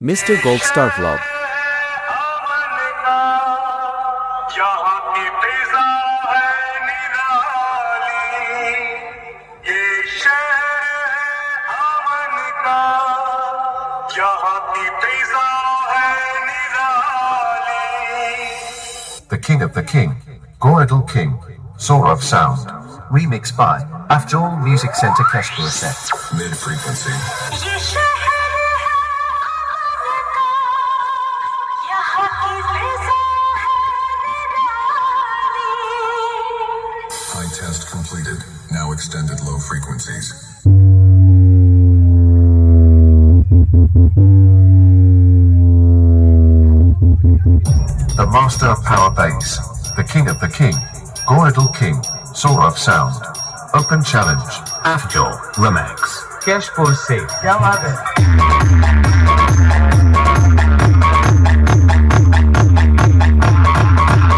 Mr. Gold Star Vlog. The King of the King, Goradal King, Sourav Sound. Remixed by After All Music Center Kashmir Set. Mid-frequency. High test completed. Now extended low frequencies. The Master of Power Bass, the King of the King, Goradal King, Sourav Sound. Open Challenge. After Remix. Cash force से क्या बात है